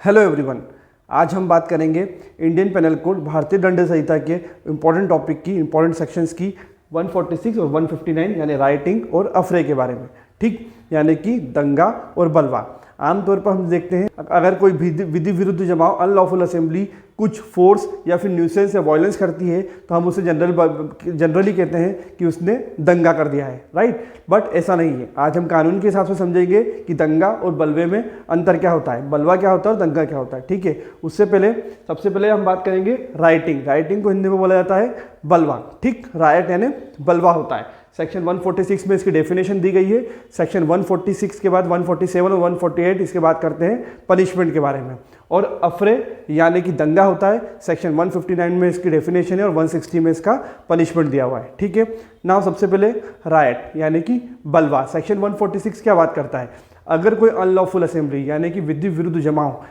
Hello everyone, आज हम बात करेंगे इंडियन पेनल कोड भारतीय दंड संहिता के इंपॉर्टेंट टॉपिक की इंपॉर्टेंट सेक्शंस की 146 और 159 यानी राइटिंग और अफरे के बारे में। ठीक, यानी कि दंगा और बलवा। आमतौर पर हम देखते हैं अगर कोई विधि विरुद्ध जमाव अनलॉफुल असेंबली कुछ फोर्स या फिर न्यूसेंस या वायलेंस करती है तो हम उसे जनरली कहते हैं कि उसने दंगा कर दिया है, राइट। बट ऐसा नहीं है। आज हम कानून के हिसाब से समझेंगे कि दंगा और बलवे में अंतर क्या होता है, बलवा क्या होता है और दंगा क्या होता है। ठीक है, उससे पहले सबसे पहले हम बात करेंगे राइटिंग को हिंदी में बोला जाता है बलवा। ठीक, रायट यानी बलवा होता है। सेक्शन 146 में इसकी डेफिनेशन दी गई है। सेक्शन 146 के बाद 147 और 148 इसके बाद करते हैं पनिशमेंट के बारे में। और अफरे यानी कि दंगा होता है, सेक्शन 159 में इसकी डेफिनेशन है और 160 में इसका पनिशमेंट दिया हुआ है। ठीक है, नाउ सबसे पहले रायट यानी कि बलवा। सेक्शन 146 क्या बात करता है, अगर कोई अनलॉफुल असेंबली यानी कि विधि विरुद्ध जमाव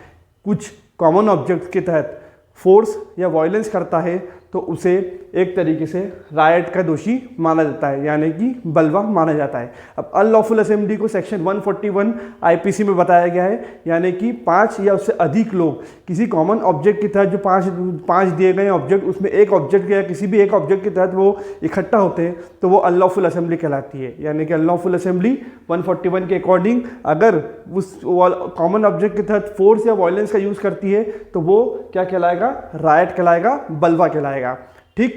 कुछ कॉमन ऑब्जेक्ट के तहत फोर्स या वायलेंस करता है तो उसे एक तरीके से रायट का दोषी माना जाता है, यानी कि बलवा माना जाता है। अब अनलॉफुल असेंबली को सेक्शन 141 आईपीसी में बताया गया है, यानी कि 5 या उससे अधिक लोग किसी कॉमन ऑब्जेक्ट के तहत जो पांच दिए गए ऑब्जेक्ट, उसमें एक ऑब्जेक्ट या किसी भी एक ऑब्जेक्ट के तहत वो इकट्ठा होते हैं तो वो अनलॉफुल असेंबली कहलाती है। यानी कि अनलॉफुल असेंबली 141 के अकॉर्डिंग अगर उस कॉमन ऑब्जेक्ट के तहत फोर्स या वायलेंस का यूज करती है तो वो क्या कहलाएगा, रायट कहलाएगा, बलवा कहलाएगा। ठीक,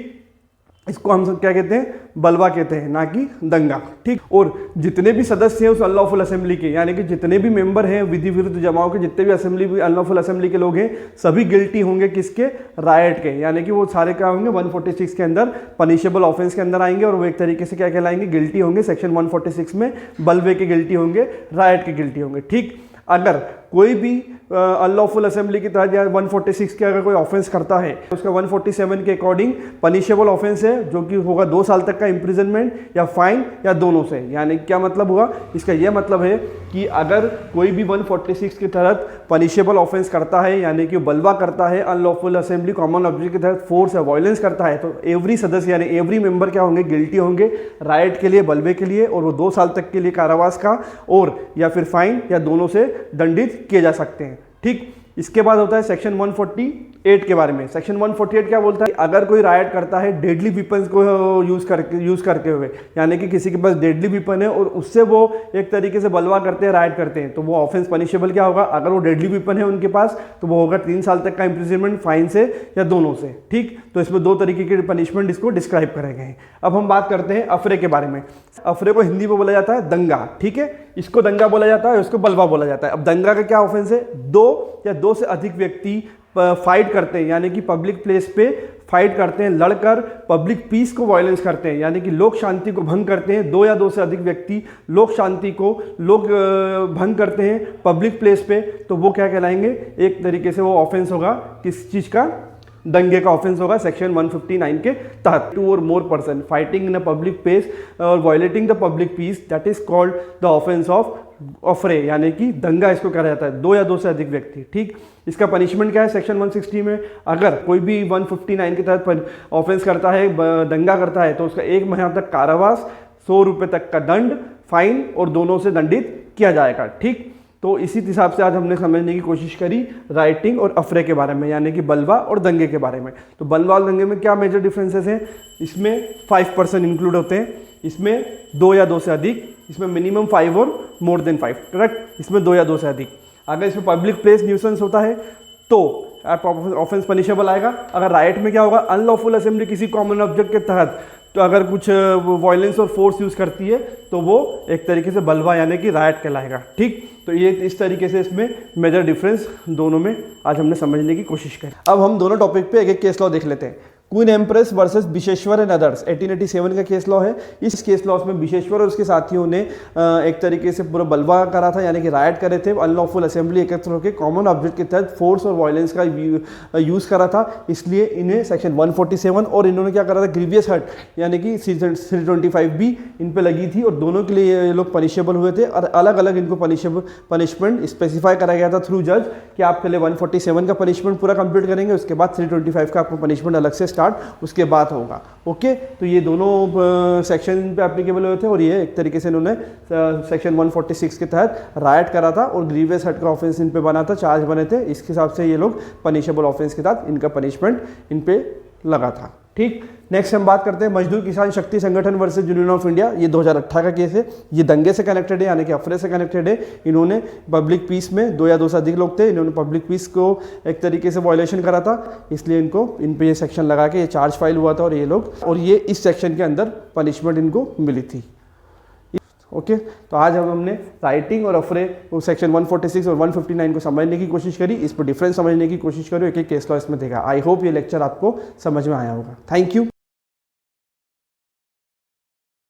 इसको हम सब क्या कहते हैं, बलवा कहते हैं, ना कि दंगा। ठीक, और जितने भी सदस्य हैं उस अनलॉफुल असेंबली के, यानी कि जितने भी मेंबर हैं विधि विरुद्ध जमाव के, जितने भी असेंबली अनलॉफुल असेंबली के लोग हैं, सभी गिल्टी होंगे किसके, रायट के। यानी कि वो सारे क्या होंगे 146 के अंदर पनिशेबल ऑफेंस के अंदर आएंगे और वो एक तरीके से क्या कहलाएंगे, गिल्टी होंगे। सेक्शन 146 में बलवे के गिल्टी होंगे, रायट के गिल्टी होंगे। ठीक, अगर कोई भी अनलॉफुल असेंबली की तहत या 146 के अगर कोई ऑफेंस करता है तो उसका 147 के अकॉर्डिंग पनिशेबल ऑफेंस है, जो कि होगा 2 साल तक का इंप्रिजनमेंट या फाइन या दोनों से। यानी क्या मतलब हुआ, इसका यह मतलब है कि अगर कोई भी 146 के तहत पनिशेबल ऑफेंस करता है, यानी कि बलवा करता है, अनलॉफुल असेंबली कॉमन ऑब्जेक्ट के तहत फोर्स या वायलेंस करता है, तो एवरी सदस्य यानी एवरी मेंबर क्या होंगे, गिल्टी होंगे, राइट के लिए, बलवे के लिए, और वो 2 साल तक के लिए कारावास का और या फिर फाइन या दोनों से दंडित किए जा सकते हैं। ठीक, इसके बाद होता है सेक्शन 148 के बारे में। सेक्शन 148 क्या बोलता है, अगर कोई रायट करता है डेडली वेपन्स को यूज करके हुए, यानी कि किसी के पास डेडली वेपन है और उससे वो एक तरीके से बलवा करते हैं, रायट करते हैं, तो वो ऑफेंस पनिशेबल क्या होगा, अगर वो डेडली वेपन है उनके पास तो वो होगा 3 साल तक का इंप्रिजनमेंट, फाइन से या दोनों से। ठीक, तो इसमें 2 तरीके के पनिशमेंट इसको डिस्क्राइब करे गए हैं। अब हम बात करते हैं अफरे के बारे में। अफरे को हिंदी में बोला जाता है दंगा। ठीक है, इसको दंगा बोला जाता है, इसको बलवा बोला जाता है। अब दंगा का क्या ऑफेंस है, 2 या 2 से अधिक व्यक्ति फाइट करते हैं, यानी कि पब्लिक प्लेस पे फाइट करते हैं, लड़कर पब्लिक पीस को वायलेंस करते हैं, यानी कि लोक शांति को भंग करते हैं। 2 या 2 से अधिक व्यक्ति लोक शांति को भंग करते हैं पब्लिक प्लेस पे, तो वो क्या कहलाएंगे, एक तरीके से वो ऑफेंस होगा किस चीज का, दंगे का ऑफेंस होगा सेक्शन 159 के तहत। 2 or more person fighting in a public place और violating the public peace, that is called the offence of affray, यानी कि दंगा इसको कहा जाता है, 2 या 2 से अधिक व्यक्ति। ठीक, इसका पनिशमेंट क्या है, सेक्शन 160 में अगर कोई भी 159 के तहत ऑफेंस करता है, दंगा करता है, तो उसका 1 महीना तक कारावास, 100 रुपये तक का दंड, फाइन और दोनों से दंडित किया जाएगा। ठीक, तो इसी हिसाब से आज हमने समझने की कोशिश करी राइटिंग और अफरे के बारे में, यानी कि बलवा और दंगे के बारे में। तो बलवा और दंगे में क्या मेजर डिफरेंसेस हैं, इसमें 5% इंक्लूड होते हैं, इसमें 2 या 2 से अधिक, इसमें मिनिमम 5 और मोर देन 5, करेक्ट, इसमें 2 या 2 से अधिक। अगर इसमें पब्लिक प्लेस न्यूसेंस होता है तो ऑफेंस पनिशेबल आएगा। अगर राइट में क्या होगा, अनलॉफुल असेंबली किसी कॉमन ऑब्जेक्ट के तहत तो अगर कुछ वायलेंस और फोर्स यूज करती है तो वो एक तरीके से बलवा यानी कि राइट कहलाएगा। ठीक, तो ये इस तरीके से इसमें मेजर डिफरेंस दोनों में आज हमने समझने की कोशिश करी। अब हम दोनों टॉपिक पे एक एक केस लॉ देख लेते हैं। Queen empress versus Bisheshwar and others 1887 का केस लॉ है। इस केस लॉ में बिशेश्वर और उसके साथियों ने एक तरीके से पूरा बलवा करा था, यानी कि राइट करे थे, अनलॉफुल असेंबली एकत्र होकर कॉमन ऑब्जेक्ट के तहत फोर्स और वायलेंस का यूज करा था, इसलिए इन्हें सेक्शन 147 और इन्होंने क्या करा था, ग्रीवियस हर्ट यानी कि 325 भी इन पे लगी थी और दोनों के लिए ये लोग पनिशेबल हुए थे और अलग अलग इनको पनिशमेंट स्पेसिफाई करा गया था थ्रू जज कि आप पहले 147 का पनिशमेंट पूरा कंप्लीट करेंगे, उसके बाद 325 का आपको पनिशमेंट अलग से स्टार्ट उसके बाद होगा। ओके, तो ये दोनों सेक्शन पे एप्लीकेबल हुए थे और ये एक तरीके से इन्होंने सेक्शन 146 के तहत राइट करा था और ग्रीवियस हर्ट का ऑफेंस इन पे बना था, चार्ज बने थे, इसके हिसाब से ये लोग पनिशेबल ऑफेंस के साथ इनका पनिशमेंट इन पे लगा था। ठीक, नेक्स्ट हम बात करते हैं मजदूर किसान शक्ति संगठन वर्सेस यूनियन ऑफ इंडिया। ये 2018 का केस है, ये दंगे से कनेक्टेड है, यानी कि अफरे से कनेक्टेड है। इन्होंने पब्लिक पीस में 2 या 2 से अधिक लोग थे, इन्होंने पब्लिक पीस को एक तरीके से वायलेशन करा था, इसलिए इनको इन पे ये सेक्शन लगा के ये चार्ज फाइल हुआ था और ये इस सेक्शन के अंदर पनिशमेंट इनको मिली थी। ओके, तो आज हमने राइटिंग और अफरे सेक्शन 146 और 159 को समझने की कोशिश करी, इस पर डिफरेंस समझने की कोशिश करो, एक एक केस लॉ इसमें देखा। आई होप ये लेक्चर आपको समझ में आया होगा। Thank you.